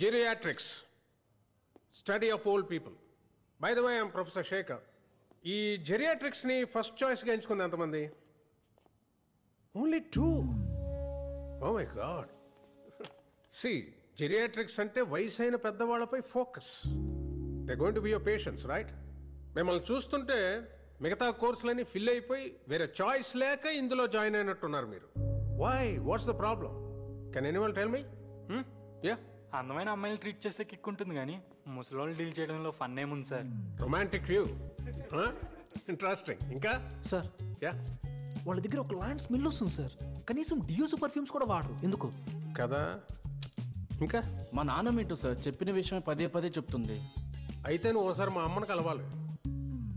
Geriatrics, study of old people. By the way, I'm Professor Shekhar. ఈ జెరియాట్రిక్స్ని first చాయిస్గా ఎంచుకుంది ఎంతమంది? Only 2. Oh my god. See geriatrics అంటే వయసు అయిన పెద్దవాళ్ళపై focus. They going to be your patients, right? మిమ్మల్ని చూస్తుంటే మిగతా కోర్సులన్నీ ఫిల్ అయిపోయి వేరే చాయిస్ లేక ఇందులో జాయిన్ అయినట్టున్నారు మీరు. Why? What's the problem? Can anyone tell me? Yeah, అందమైన అమ్మాయిలు ట్రీట్ చేస్తే కిక్ ఉంటుంది కానీ ముసలోళ్ళు డీల్ చేయడంలో ఫన్ ఏముంది సార్? Romantic view, interesting. ఇంకా సార్, యా, వాళ్ళ దగ్గర ఒక లాంటి స్మెల్ వస్తుంది సార్. కనీసం డియోస్ పర్ఫ్యూమ్స్ కూడా వాడరు. ఎందుకు కదా? ఇంకా మా నాన్నమేంటో సార్ చెప్పిన విషయమే పదే పదే చెప్తుంది. అయితే నువ్వు ఒకసారి మా అమ్మని కలవాలి.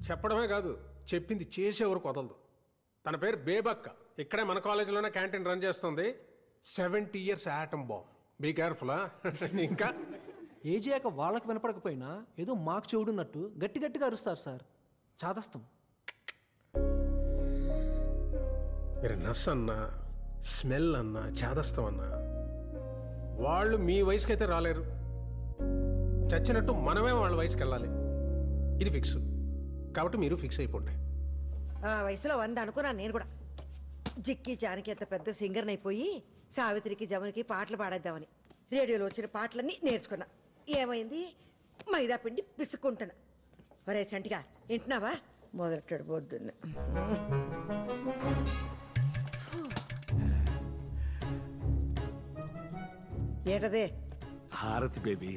చెప్పడమే కాదు, చెప్పింది చేసేవరకు వదలదు. తన పేరు బేబక్క. ఇక్కడే మన కాలేజీలోనే క్యాంటీన్ రన్ చేస్తుంది. 70 years atom bomb. Be careful. ఇంకా ఏజ్ అయ్యాక వాళ్ళకి వినపడకపోయినా ఏదో మాకు చెవుడున్నట్టు గట్టి గట్టిగా అరుస్తారు సార్. చాదస్తం. మీరు నస్ అన్నా, స్మెల్ అన్నా, చేదస్తం అన్నా వాళ్ళు మీ వయసుకి అయితే రాలేరు. చచ్చినట్టు మనమే వాళ్ళ వయసుకి వెళ్ళాలి. ఇది ఫిక్స్. కాబట్టి మీరు ఫిక్స్ అయిపోండి. ఆ వయసులో 100 అనుకున్నాను నేను కూడా. జిక్కి జానకి అంత పెద్ద సింగర్ని అయిపోయి సావిత్రికి జమునికి పాటలు పాడేద్దామని రేడియోలో వచ్చిన పాటలన్నీ నేర్చుకున్నా. ఏమైంది? మైదా పిండి పిసుక్కుంటున్నా. ఒరే చంటిగా వింటున్నావా? మొదలెట్టాడు పొద్దున్న. ఏంటదే? హారతి బేబీ.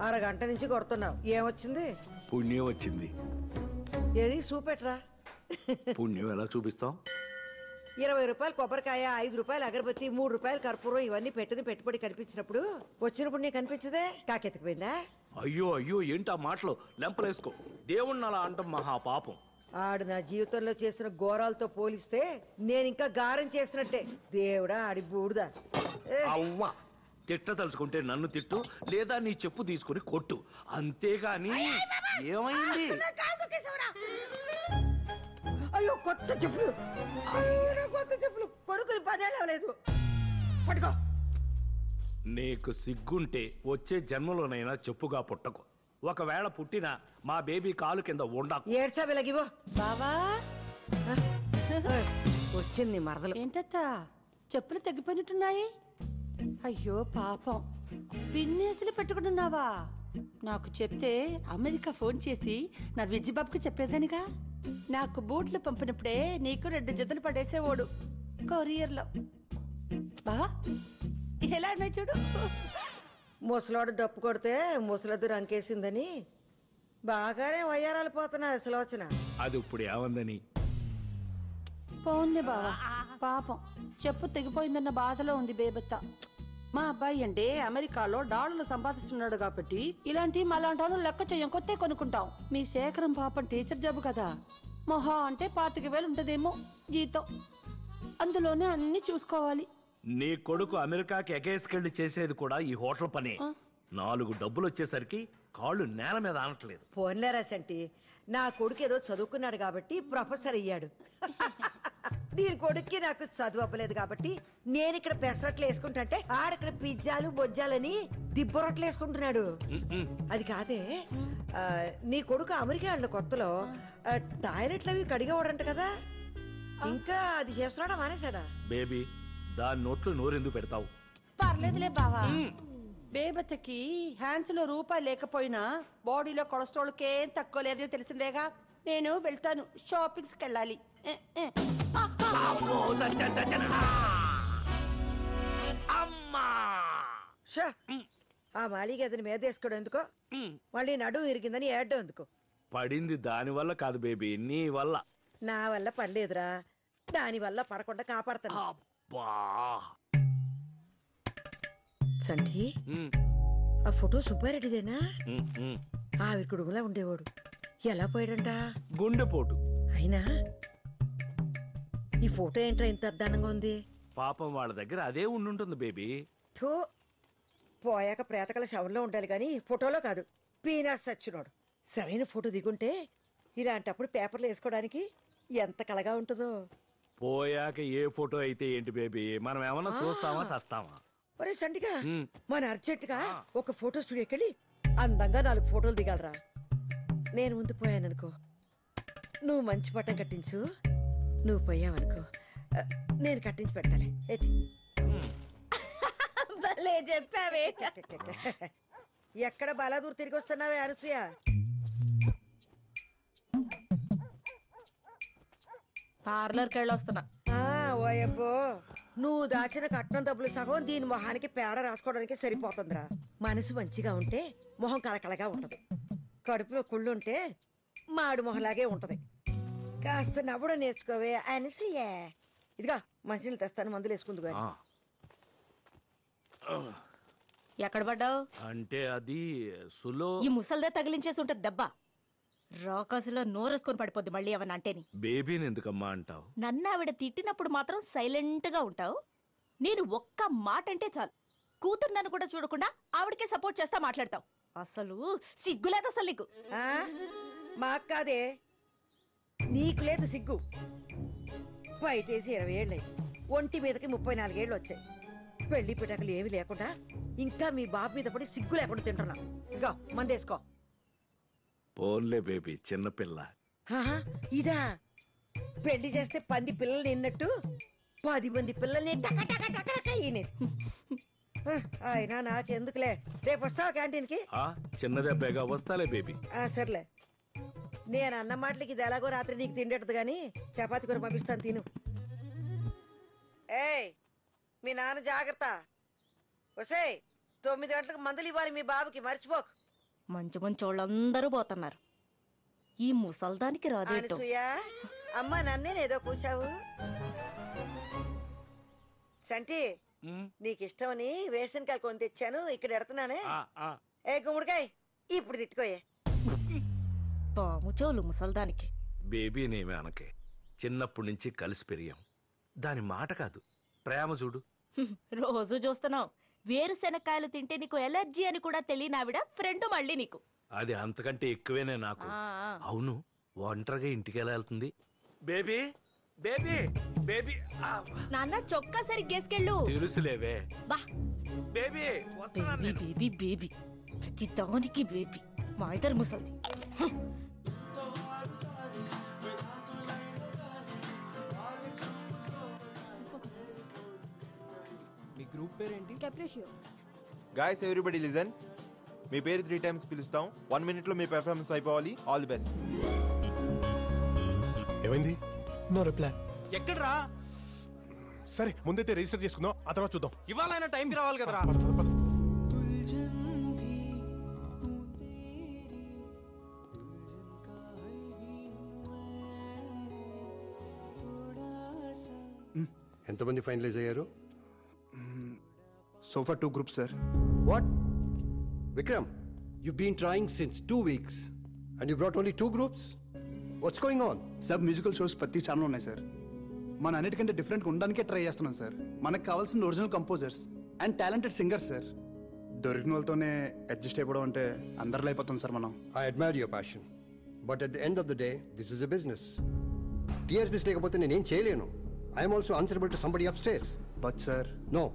అరగంట నుంచి కొడుతున్నావు. ఏమొచ్చింది? పుణ్యం వచ్చింది. ఏది చూపెట్రా. పుణ్యం ఎలా చూపిస్తాం? 20 రూపాయలు కొబ్బరికాయ, 5 రూపాయలు అగరబత్తి, 3 రూపాయలు కర్పూరం ఇవన్నీ పెట్టిన పెట్టుబడి కనిపించినప్పుడు వచ్చినప్పుడు నీకు కనిపించదే? కాకెత్తుకుపోయిందా? అయ్యో అయ్యో, ఏంటా మాటలు? లెంపలేసుకో. దేవుణ్ణి అలా అంటాం మహాపాపం. ఆడు నా జీవితంలో చేసిన ఘోరాలతో పోలిస్తే నేను ఇంకా గారం చేసినట్టే. దేవుడా ఆడి బూడుదా. అవ్వా, తిట్ట తలుచుకుంటే నన్ను తిట్టు, లేదా నీ చెప్పు తీసుకుని కొట్టు, అంతేగాని. ఏమైంది? అయ్యో కొత్త చెప్పులు. అయ్యో కొత్త చెప్పులు కొనుక్కుని 10 ఏళ్ళు అవ్వలేదు. పట్టుకో. నీకు సిగ్గుంటే వచ్చే జన్మలోనైనా చెప్పుగా పుట్టకు. ఒకవేళ పుట్టినా మా బేబీ కాలు కింద ఉండకు. ఏడ్చా వెలగివో బావా. వచ్చింది మరదలు. ఏంటత్తా చెప్పులు తగ్గిపోయినట్టున్నాయి? అయ్యో పాపం, పిన్నేసులు పెట్టుకుంటున్నావా? నాకు చెప్తే అమెరికా ఫోన్ చేసి నా విజ్జిబాబుకి చెప్పేదానిగా. నాకు బూట్లు పంపినప్పుడే నీకు 2 జతలు పడేసేవాడు కొరియర్లో. బావా ఎలా అన్నాయి చూడు. ముసలోడు డప్పు కొడితే ముసలద్దు రంకేసిందని బాగానే వయ్యారాలు పోతున్నా సులోచన. అది ఇప్పుడు ఏమందని? పోంది బావా, పాపం చెప్పు తెగిపోయిందన్న బాధలో ఉంది బేబత్త. మా అబ్బాయి అంటే అమెరికాలో డాలర్లు సంపాదిస్తున్నాడు కాబట్టి ఇలాంటి మలాంటి లెక్క చెయ్యం కొత్తే కొనుక్కుంటాం. మీ శేఖరం పాపం టీచర్ జాబ్ కదా, మొహా అంటే 25,000 ఉంటదేమో జీతం. అందులోనే అన్ని చూసుకోవాలి. నీ కొడుకు అమెరికాకి ఎగేసుకెళ్లి చేసేది కూడా ఈ హోటల్ పనే. 4 డబ్బులు వచ్చేసరికి కాళ్ళు నేల మీద ఆనట్లేదు. పోన్లేరా చంటి, నా కొడుకు ఏదో చదువుకున్నాడు కాబట్టి ప్రొఫెసర్ అయ్యాడు. దీని కొడుక్కి నాకు చదువు అవ్వలేదు కాబట్టి నేను ఇక్కడ పెసరట్లు వేసుకుంటే ఆడక్కడ పిజ్జాలు బొజ్జాలని దిబ్బరొట్లు వేసుకుంటున్నాడు. అది కాదే, నీ కొడుకు అమెరికా వెళ్ళిన కొత్తలో టాయిలెట్లు అవి కడిగేవాడంట కదా, ఇంకా అది చేస్తున్నాడా మానేశాడా? బేబీ, దాని నోట్లు నోరెందుకు పెడతావు? పర్లేదులే బావా. బేబతకి హ్యాండ్స్ లో రూపాయి లేకపోయినా బాడీలో కొలెస్ట్రాల్ కేం తక్కువ లేదని తెలిసిందేగా. నేను వెళ్తాను, షాపింగ్స్ కి వెళ్ళాలి. ఆ మాలిగా అతని మీద వేసుకోవడం ఎందుకో, మళ్ళీ నడుము ఇరిగిందని ఏడ్డం ఎందుకో? పడింది దాని వల్ల కాదు బేబీ, నీ వల్ల. నా వల్ల పడలేదురా, దాని వల్ల పడకుండా కాపాడతాను. అబ్బా సంటి, ఆ ఫోటో సుబ్బారెడ్డిదేనా? ఆవిడ కొడుకులా ఉండేవాడు. ఎలా పోయాడంట? గుండెపోటు. అయినా ఈ ఫోటో ఏంట్రా ఇంత అద్దానంగా ఉంది? పాపం వాళ్ళ దగ్గర అదే ఉండుంటుంది బేబీ. థూ, పోయాక ప్రేతకల శవంలో ఉండాలి కానీ ఫోటోలో కాదు. పీనాస్ సచ్చినోడు. సరైన ఫోటో దిగుంటే ఇలాంటప్పుడు పేపర్లు వేసుకోవడానికి ఎంత కళగా ఉంటుందో. పోయాక ఏ ఫోటో అయితే ఏంటి బేబీ, మనం ఏమన్నా చూస్తామా సస్తామా? ఒరే సంటిగా మన అర్జెంటుగా ఒక ఫోటో స్టూడియోకి వెళ్ళి అందంగా 4 ఫోటోలు దిగాలరా. నేను ముందు పోయాననుకో, నువ్వు మంచి పట్టం కట్టించు. నువ్వు పోయావనుకో, నేను కట్టించి పెడతాలే. ఏది? భలే చెప్పావే. ఎక్కడ బలాదూర్ తిరిగి వస్తున్నావే అనసూయ? పార్లర్కి వెళ్ళి వస్తున్నా. ఓయబ్బో, నువ్వు దాచిన కట్నం డబ్బులు సగం దీని మొహానికి పేడ రాసుకోవడానికి సరిపోతుందిరా. మనసు మంచిగా ఉంటే మొహం కళకళగా ఉంటది. కడుపులో కుళ్ళుంటే మాడు మొహలాగే ఉంటది. కాస్త నవ్వడం నేర్చుకోవే అనసూయ. ఇదిగా మంచినీళ్ళు తెస్తాను, మందులు వేసుకుందుగా. ఎక్కడ పడ్డావు? అంటే అది సులో ఈ ముసల్దే తగిలించేసి ఉంటది దెబ్బ. రాకాసులో నోరేసుకొని పడిపోద్ది మళ్ళీ ఏమన్నా అంటేని. బేబీని ఎందుకమ్మా అంటావు? నన్ను ఆవిడ తిట్టినప్పుడు మాత్రం సైలెంట్ గా ఉంటావు. నేను ఒక్క మాట అంటే చాలు కూతురు నన్ను కూడా చూడకుండా ఆవిడకే సపోర్ట్ చేస్తా మాట్లాడతావు. అసలు సిగ్గులేదు అసలు నీకు. మాకు కాదే, నీకు లేదు సిగ్గు. బయటేసి 20 ఏళ్ళయి, ఒంటి మీదకి 34 ఏళ్ళు వచ్చాయి. పెళ్లి పిటకలు ఏమి లేకుండా ఇంకా మీ బాబు మీద పడి సిగ్గు లేకుండా తింటున్నా. ఇగో మందేసుకో. పోన్లే బేబీ, చిన్నపిల్ల. ఇదా పెళ్లి చేస్తే 10 పిల్లలు నిన్నట్టు 10 మంది పిల్లల్ని అయినా నాకెందుకులే. రేపు వస్తావా క్యాంటీన్కి? చిన్నదే అబ్బాయిగా వస్తాలే బేబీ. సర్లే, నేను అన్న మాటలకి ఇది ఎలాగో రాత్రి నీకు తిండెట్టదు గాని చపాతి కూర పంపిస్తాను, తిను. ఏయ్ మీ నాన్న జాగ్రత్త. ఒసేయ్ 9 గంటలకు మందులు ఇవ్వాలి మీ బాబుకి, మర్చిపోకు. మంచి మంచి వాళ్ళందరూ పోతున్నారు. ఈ ముసల్దానికి రాదేటో. అనసూయ, అమ్మ నన్నేనేదో కూసావు. సంటి, నీకిష్టమని వేసనకాయలు కొని తెచ్చాను, ఇక్కడ ఎడుతున్నానే. ఏ గుమ్మడికాయ ఇప్పుడు తిట్టుకోయే. పాము చోలు ముసల్దానికి. బేబీనేమి అనకే, చిన్నప్పటి నుంచి కలిసి పెరిగాం. దాని మాట కాదు, ప్రేమ చూడు. రోజు చూస్తున్నావు. వేరుశెనక్కాయలు తింటే నీకు ఎలర్జీ అని కూడా తెలియని ఆవిడ ఫ్రెండ్ మళ్ళీ నీకు. అది అంతకంటే ఎక్కువేనే నాకు. అవును, ఒంటరిగా ఇంటికి ఎలా వెళ్తుంది? Baby baby baby. నాన్న చొక్కా సరిగ్గా వేసుకెళ్ళు. తెలుసులేవే. బా బేబీ వస్తున్నాను నేను. బేబీ బేబీ ప్రతి దానికి బేబీ. మా ఇద్దరు ముసల్ది. మీ గ్రూప్ పేరేంటి? కెప్రిషియో. Guys everybody listen. మీ పేరు 3 times పిలుస్తాం. 1 minute లో మీ పెర్ఫార్మెన్స్ అయిపోవాలి. All the best. ఏమైంది? No reply. ఎక్కడ్రా? సరే ముందైతే రిజిస్టర్ చేసుకుందాం, ఆ తర్వాత చూద్దాం. ఇవాళ టైంకి రావాలి కదరా. ఎంతమంది ఫైనలైజ్ అయ్యారు? So for 2 groups sir. What? Vikram, you've been trying since 2 weeks and you brought only 2 groups? What's going on? Sub musical shows ప్రతి ఛానల్ ఉన్నాయి సార్. మన అన్నిటికంటే డిఫరెంట్గా ఉండడానికే ట్రై చేస్తున్నాం సార్. మనకు కావాల్సిన original composers and talented singers sir. దొరికిన వాళ్ళతోనే అడ్జస్ట్ అయిపోవడం అంటే అందరిలో అయిపోతాం సార్ మనం. I admire your passion. But at the end of the day, this is a business. TRPs లేకపోతే నేనేం చేయలేను. I am also answerable to somebody upstairs. But sir No.